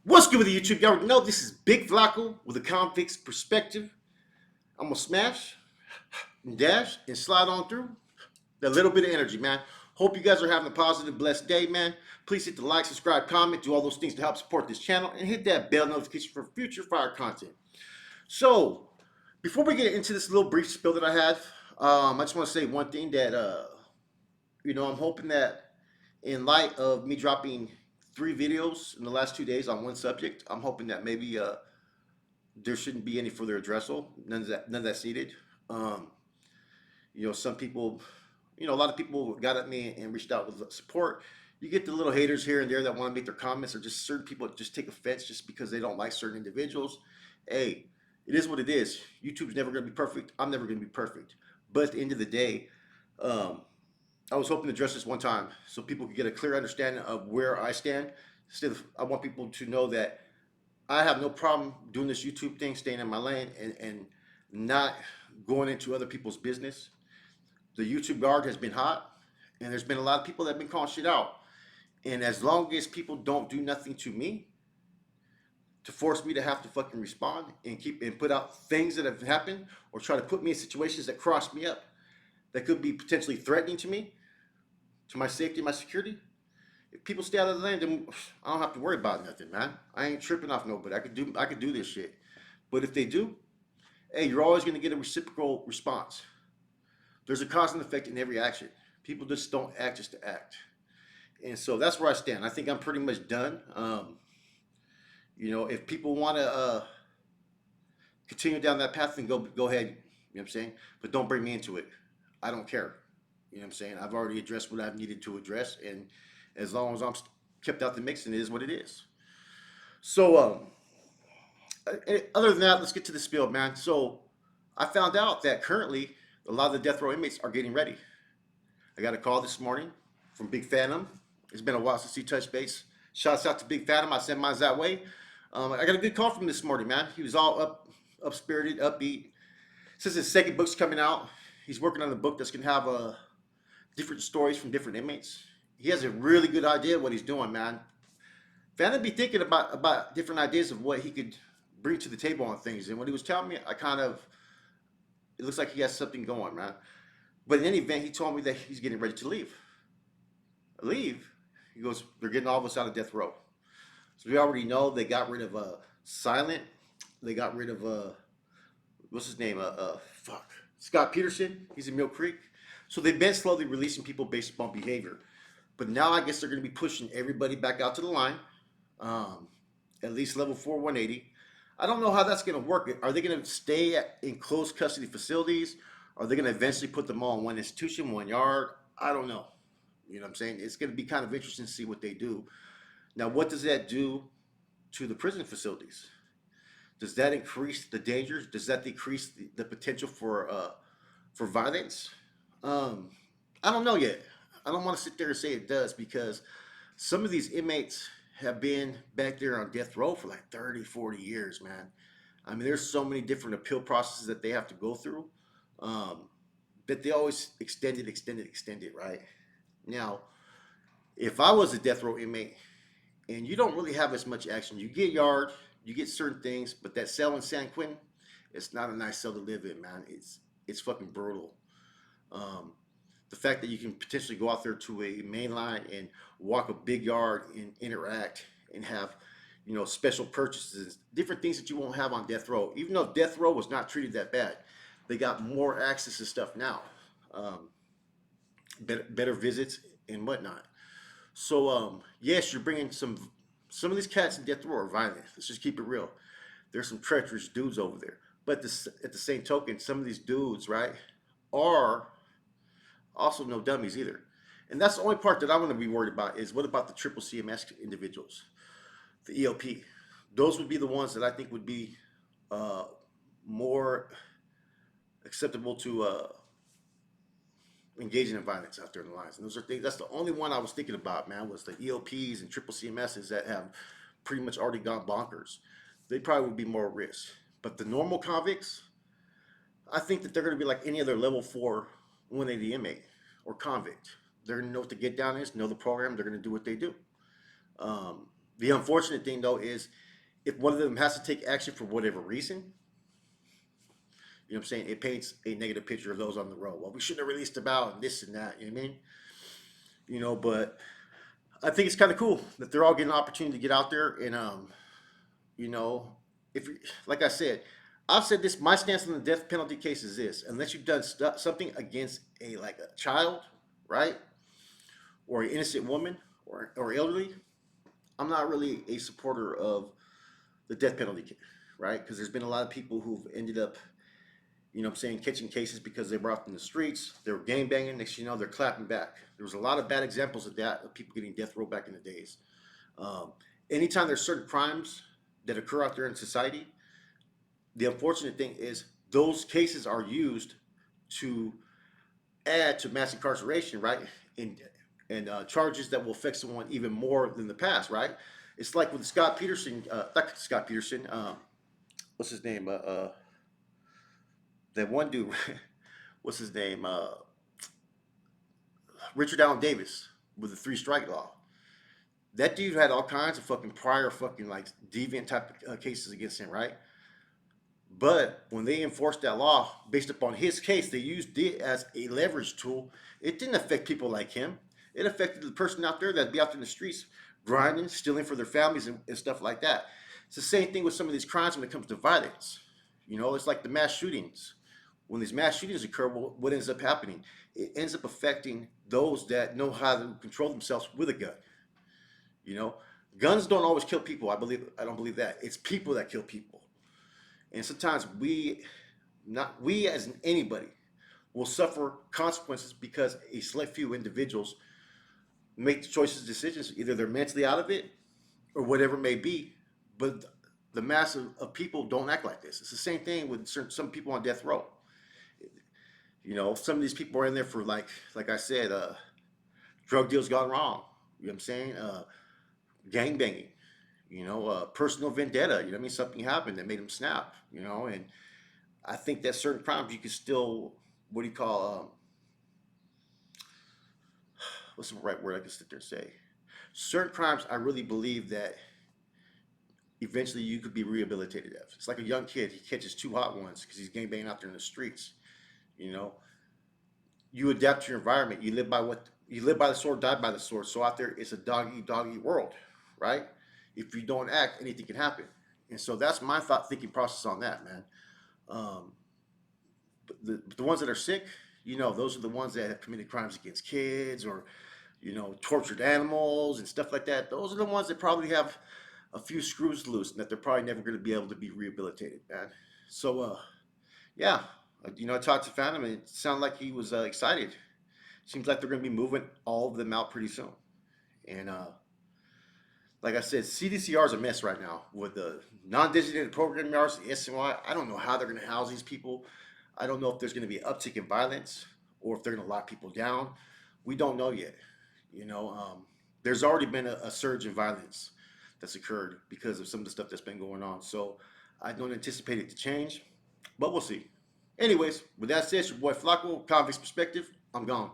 What's good with the YouTube? Y'all know this is Big Flacco with a convict's perspective. I'm gonna smash, and dash, and slide on through a little bit of energy, man. Hope you guys are having a positive, blessed day, man. Please hit the like, subscribe, comment, do all those things to help support this channel, and hit that bell notification for future fire content. So, before we get into this little brief spill that I had, I just want to say one thing that I'm hoping that in light of me dropping 3 videos in the last 2 days on one subject, I'm hoping that maybe there shouldn't be any further addressal. None that's needed. Um, some people, a lot of people got at me and reached out with support. You get the little haters here and there that want to make their comments, or just certain people that just take offense just because they don't like certain individuals. Hey, it is what it is. YouTube's never going to be perfect. I'm never going to be perfect. But at the end of the day, um, I was hoping to address this one time so people could get a clear understanding of where I stand. Instead of, I want people to know that I have no problem doing this YouTube thing, staying in my lane, and not going into other people's business. The YouTube guard has been hot, and there's been a lot of people that have been calling shit out. And as long as people don't do nothing to me to force me to have to fucking respond and keep and put out things that have happened, or try to put me in situations that cross me up, that could be potentially threatening to me, to my safety, my security. If people stay out of the lane, then I don't have to worry about nothing, man. I ain't tripping off nobody. I could do this shit. But if they do, hey, you're always gonna get a reciprocal response. There's a cause and effect in every action. People just don't act just to act. And so that's where I stand. I think I'm pretty much done. If people want to continue down that path, then go ahead. You know what I'm saying? But don't bring me into it. I don't care. You know what I'm saying? I've already addressed what I've needed to address, and as long as I'm kept out the mix, and it is what it is. So, other than that, let's get to the spiel, man. So, I found out that currently a lot of the death row inmates are getting ready. I got a call this morning from Big Phantom. It's been a while since he touched base. Shouts out to Big Phantom. I sent mine that way. I got a good call from him this morning, man. He was all up spirited, upbeat. Since his second book's coming out, he's working on a book that's gonna have different stories from different inmates. He has a really good idea of what he's doing, man. Phantom be thinking about different ideas of what he could bring to the table on things. And when he was telling me, it looks like he has something going, man. But in any event, he told me that he's getting ready to leave. Leave? He goes, they're getting all of us out of death row. So we already know they got rid of Silent. They got rid of what's his name? Fuck. Scott Peterson. He's in Mill Creek. So they've been slowly releasing people based upon behavior. But now I guess they're going to be pushing everybody back out to the line. At least level 4, 180. I don't know how that's going to work. Are they going to stay in close custody facilities? Are they going to eventually put them all in one institution, 1 yard? I don't know. You know what I'm saying? It's going to be kind of interesting to see what they do. Now, what does that do to the prison facilities? Does that increase the dangers? Does that decrease the potential for violence? I don't know yet. I don't want to sit there and say it does, because some of these inmates have been back there on death row for like 30, 40 years, man. I mean, there's so many different appeal processes that they have to go through, but they always extend it, right? Now, if I was a death row inmate and you don't really have as much action, you get yard, you get certain things, but that cell in San Quentin, it's not a nice cell to live in, man. It's fucking brutal. The fact that you can potentially go out there to a main line and walk a big yard and interact and have, special purchases, different things that you won't have on death row. Even though death row was not treated that bad, they got more access to stuff now, better visits and whatnot. So yes, you're bringing some of these cats in death row are violent. Let's just keep it real. There's some treacherous dudes over there. But at the same token, some of these dudes, right, are also no dummies either. And that's the only part that I want to be worried about is, what about the triple CMS individuals, the ELP? Those would be the ones that I think would be more acceptable to engaging in violence out there in the lines. And those are things. That's the only one I was thinking about, man, was the ELPs and triple CMSs that have pretty much already gone bonkers. They probably would be more at risk. But the normal convicts, I think that they're going to be like any other level 4 180 inmate or convict. They're going to know what the get down is, know the program. They're going to do what they do. The unfortunate thing though is if one of them has to take action for whatever reason, you know what I'm saying, it paints a negative picture of those on the road. Well, we shouldn't have released about and this and that. You know what I mean? But I think it's kind of cool that they're all getting an opportunity to get out there and you know, if like I said, I've said this. My stance on the death penalty case is this: unless you've done something against a child, right, or an innocent woman or elderly, I'm not really a supporter of the death penalty, right? Because there's been a lot of people who've ended up, you know what I'm saying, catching cases because they were out in the streets, they were gang banging, next thing you know, they're clapping back. There was a lot of bad examples of that, of people getting death row back in the days. Um, Anytime there's certain crimes that occur out there in society, the unfortunate thing is those cases are used to add to mass incarceration, right? And charges that will affect someone even more than the past, right? It's like with Scott Peterson, not Scott Peterson, what's his name? That one dude, what's his name? Richard Allen Davis with the three strike law. That dude had all kinds of fucking prior fucking like deviant type of cases against him, right? But when they enforced that law based upon his case, they used it as a leverage tool. It didn't affect people like him. It affected the person out there that'd be out in the streets grinding, stealing for their families and stuff like that. It's the same thing with some of these crimes when it comes to violence. It's like the mass shootings. When these mass shootings occur, what ends up happening? It ends up affecting those that know how to control themselves with a gun. You know, guns don't always kill people. I don't believe that. It's people that kill people. And sometimes not we as in anybody, will suffer consequences because a select few individuals make the choices, decisions. Either they're mentally out of it or whatever it may be. But the mass of people don't act like this. It's the same thing with some people on death row. Some of these people are in there for like I said, drug deals gone wrong. You know what I'm saying? Gang banging. Personal vendetta. You know what I mean? Something happened that made them snap. And I think that certain crimes you can still, what do you call, what's the right word I can sit there and say? Certain crimes, I really believe that eventually you could be rehabilitated of. It's like a young kid, he catches two hot ones because he's gang banging out there in the streets. You know, you adapt to your environment. You live by the sword, die by the sword. So out there, it's a dog eat world, right? If you don't act, anything can happen. And so that's my thinking process on that, man. Um, but the ones that are sick, those are the ones that have committed crimes against kids or, tortured animals and stuff like that. Those are the ones that probably have a few screws loose and that they're probably never going to be able to be rehabilitated, man. So, yeah, I talked to Phantom and it sounded like he was excited. Seems like they're going to be moving all of them out pretty soon. And like I said, CDCR is a mess right now with the non-designated program yards, the SNY. I don't know how they're going to house these people. I don't know if there's going to be an uptick in violence or if they're going to lock people down. We don't know yet. There's already been a surge in violence that's occurred because of some of the stuff that's been going on. So I don't anticipate it to change, but we'll see. Anyways, with that said, it's your boy Flacco, Convict's Perspective. I'm gone.